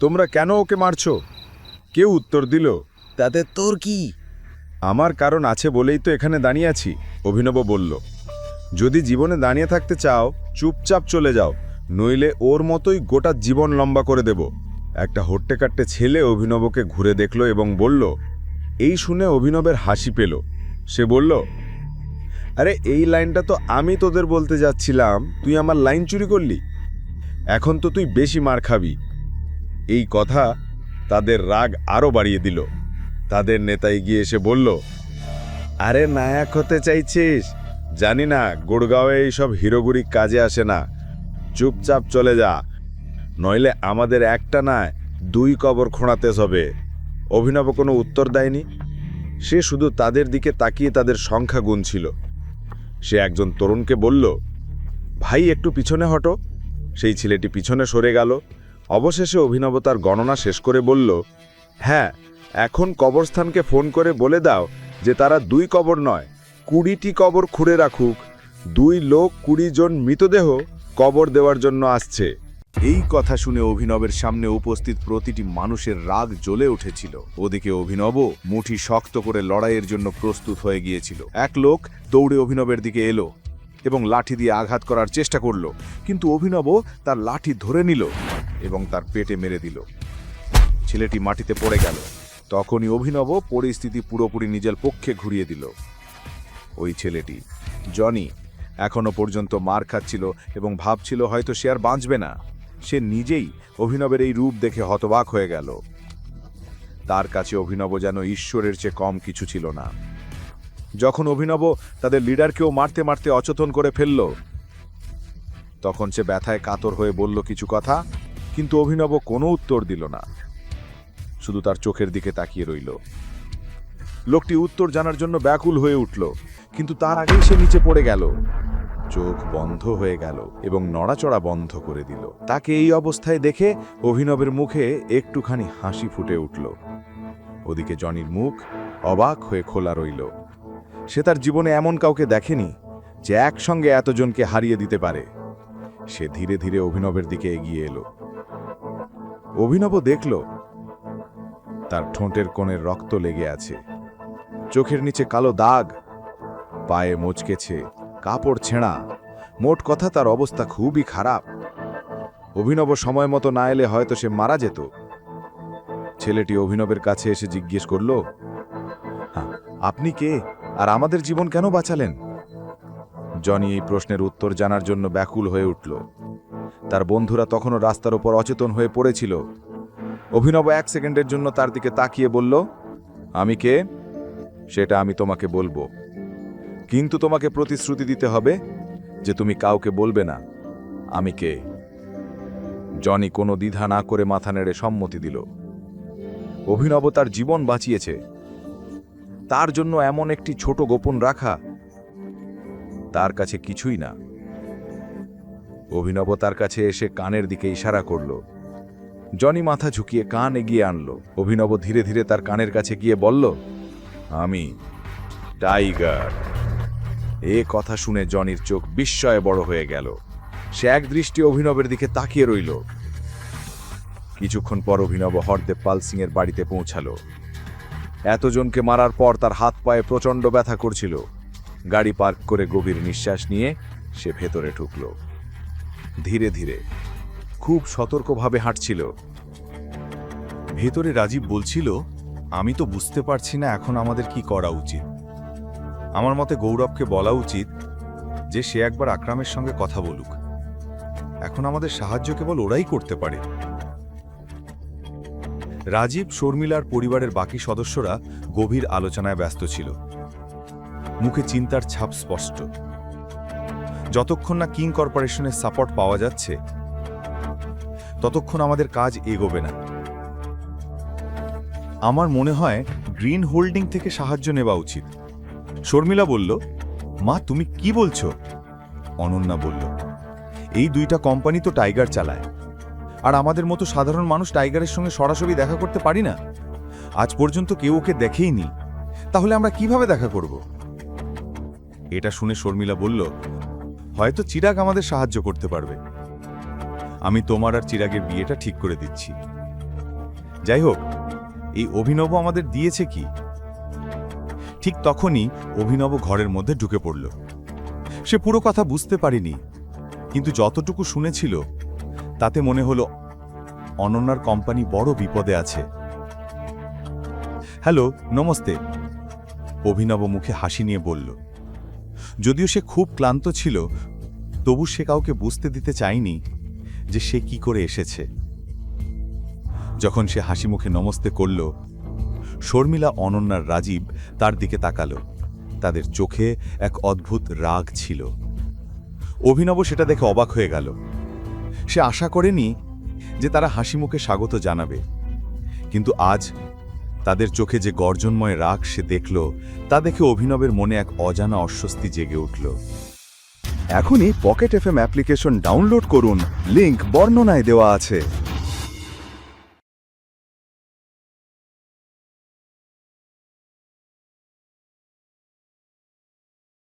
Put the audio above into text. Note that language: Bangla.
তোমরা কেন ওকে মারছো? কেউ উত্তর দিল, তাতে তোর কি? আমার কারণ আছে বলেই তো এখানে দাঁড়িয়ে আছি, অভিনব বলল। যদি জীবনে দাঁড়িয়ে থাকতে চাও চুপচাপ চলে যাও, নইলে ওর মতোই গোটা জীবন লম্বা করে দেব। একটা হট্টেকাট্টে ছেলে অভিনবকে ঘুরে দেখল এবং বলল। এই শুনে অভিনবের হাসি পেল। সে বলল, আরে এই লাইনটা তো আমি তোদের বলতে যাচ্ছিলাম, তুই আমার লাইন চুরি করলি। এখন তো তুই বেশি মার খাবি। এই কথা তাদের রাগ আরও বাড়িয়ে দিল। তাদের নেতা এগিয়ে এসে বলল, আরে নায়ক হতে চাইছিস? জানি না গুড়গাঁওয়ে এইসব হিরোগুড়ি কাজে আসে না। চুপচাপ চলে যা, নইলে আমাদের একটা নয় 2 কবর খোঁড়াতে হবে। অভিনব কোনো উত্তর দেয়নি। সে শুধু তাদের দিকে তাকিয়ে তাদের সংখ্যা গুনছিল। সে একজন তরুণকে বলল, ভাই একটু পিছনে হটো। সেই ছেলেটি পিছনে সরে গেল। অবশেষে অভিনব তার গণনা শেষ করে বলল, হ্যাঁ, এখন কবরস্থানকে ফোন করে বলে দাও যে তারা 2 কবর নয় 20টি কবর খুঁড়ে রাখুক। 2 লোক 20 জন মৃতদেহ কবর দেওয়ার জন্য আসছে। এই কথা শুনে অভিনবের সামনে উপস্থিত প্রতিটি মানুষের রাগ জ্বলে উঠেছিল। ওদিকে অভিনব মুঠি শক্ত করে লড়াইয়ের জন্য প্রস্তুত হয়ে গিয়েছিল। এক লোক দৌড়ে অভিনবের দিকে এলো এবং লাঠি দিয়ে আঘাত করার চেষ্টা করল, কিন্তু অভিনব তার লাঠি ধরে নিল এবং তার পেটে মেরে দিল। ছেলেটি মাটিতে পড়ে গেল। তখনই অভিনব পরিস্থিতি পুরোপুরি নিজের পক্ষে ঘুরিয়ে দিল। ওই ছেলেটি জনি এখনো পর্যন্ত মার খাচ্ছিল এবং ভাবছিল হয়তো সে আর বাঁচবে না। সে নিজেই অভিনবের এই রূপ দেখে হতবাক হয়ে গেল। তার কাছে অভিনব যেন ঈশ্বরের চেয়ে কম কিছু ছিল না। যখন অভিনব তাদের লিডারকেও মারতে মারতে অচেতন করে ফেলল, তখন সে ব্যথায় কাতর হয়ে বলল কিছু কথা, কিন্তু অভিনব কোনো উত্তর দিল না, শুধু তার চোখের দিকে তাকিয়ে রইল। লোকটি উত্তর জানার জন্য ব্যাকুল হয়ে উঠল, কিন্তু তার আগেই সে নিচে পড়ে গেল। চোখ বন্ধ হয়ে গেল এবং নড়াচড়া বন্ধ করে দিল। তাকে এই অবস্থায় দেখে অভিনবের মুখে একটুখানি হাসি ফুটে উঠল। ওদিকে জনির মুখ অবাক হয়ে খোলা রইল। সে তার জীবনে এমন কাউকে দেখেনি যে একসঙ্গে এতজনকে হারিয়ে দিতে পারে। সে ধীরে ধীরে অভিনবের দিকে এগিয়ে এলো। অভিনব দেখল তার ঠোঁটের কোণের রক্ত লেগে আছে, চোখের নিচে কালো দাগ, পায়ে মোচকেছে, কাপড় ছেঁড়া। মোট কথা তার অবস্থা খুবই খারাপ। অভিনব সময় মতো না এলে হয়তো সে মারা যেত। ছেলেটি অভিনবের কাছে এসে জিজ্ঞেস করল, হ্যাঁ, আপনি কে আর আমাদের জীবন কেন বাঁচালেন? জনি এই প্রশ্নের উত্তর জানার জন্য ব্যাকুল হয়ে উঠল। তার বন্ধুরা তখনও রাস্তার ওপর অচেতন হয়ে পড়েছিল। অভিনব 1 সেকেন্ডের জন্য তার দিকে তাকিয়ে বলল, আমি কে সেটা আমি তোমাকে বলবো, কিন্তু তোমাকে প্রতিশ্রুতি দিতে হবে যে তুমি কাউকে বলবে না আমি কে। জনি কোনো দ্বিধা না করে মাথা নেড়ে সম্মতি দিল। অভিনব তার জীবন বাঁচিয়েছে, তার জন্য এমন একটি ছোট গোপন রাখা তার কাছে কিছুই না। অভিনব তার কাছে এসে কানের দিকে ইশারা করল। জনি মাথা ঝুঁকিয়ে কান এগিয়ে আনলো। অভিনব ধীরে ধীরে তার কানের কাছে গিয়ে বলল, আমি টাইগার। এ কথা শুনে জনির চোখ বিস্ময়ে বড় হয়ে গেল। সে এক দৃষ্টি অভিনবের দিকে তাকিয়ে রইল। কিছুক্ষণ পর অভিনব হরদেব পাল সিং এর বাড়িতে পৌঁছালো। এতজনকে মারার পর তার হাত পায়ে প্রচণ্ড ব্যথা করছিল। গাড়ি পার্ক করে গভীর নিঃশ্বাস নিয়ে সে ভেতরে ঢুকল। ধীরে ধীরে খুব সতর্কভাবে হাঁটছিল। ভেতরে রাজীব বলছিল, আমি তো বুঝতে পারছি না এখন আমাদের কি করা উচিত। আমার মতে গৌরবকে বলা উচিত যে সে একবার আকরামের সঙ্গে কথা বলুক। এখন আমাদের সাহায্য কেবল ওরাই করতে পারে। রাজীব, শর্মিলার পরিবারের বাকি সদস্যরা গভীর আলোচনায় ব্যস্ত ছিল। মুখে চিন্তার ছাপ স্পষ্ট। যতক্ষণ না কিং কর্পোরেশনের সাপোর্ট পাওয়া যাচ্ছে ততক্ষণ আমাদের কাজ এগোবে না। আমার মনে হয় গ্রিন হোল্ডিং থেকে সাহায্য নেওয়া উচিত। শর্মিলা বলল, মা তুমি কি বলছো? অনন্যা বলল, এই 2টা কোম্পানি তো টাইগার চালায়, আর আমাদের মতো সাধারণ মানুষ টাইগারের সঙ্গে সরাসরি দেখা করতে পারি না। আজ পর্যন্ত কেউ ওকে দেখেইনি, তাহলে আমরা কিভাবে দেখা করব? এটা শুনে শর্মিলা বলল, হয়তো চিরাগ আমাদের সাহায্য করতে পারবে। আমি তোমার আর চিরাগের বিয়েটা ঠিক করে দিচ্ছি। যাই হোক, এই অভিনব আমাদের দিয়েছে কি? ঠিক তখনই অভিনব ঘরের মধ্যে ঢুকে পড়ল। সে পুরো কথা বুঝতে পারেনি, কিন্তু যতটুকু শুনেছিল তাতে মনে হলো অনন্যার কোম্পানি বড় বিপদে আছে। হ্যালো, নমস্তে, অভিনব মুখে হাসি নিয়ে বলল। যদিও সে খুব ক্লান্ত ছিল, তবু সে কাউকে বুঝতে দিতে চায়নি যে সে কি করে এসেছে। যখন সে হাসি মুখে নমস্তে করল, শর্মিলা, অনন্যার রাজীব তার দিকে তাকালো। তাদের চোখে এক অদ্ভুত রাগ ছিল। অভিনব সেটা দেখে অবাক হয়ে গেল। সে আশা করেনি যে তারা হাসি মুখে স্বাগত জানাবে, কিন্তু আজ তাদের চোখে যে গর্জনময় রাগ সে দেখল, তা দেখে অভিনবের মনে এক অজানা অস্বস্তি জেগে উঠল। এখনই পকেট এফএম অ্যাপ্লিকেশন ডাউনলোড করুন, লিংক বর্ণনায় দেওয়া আছে।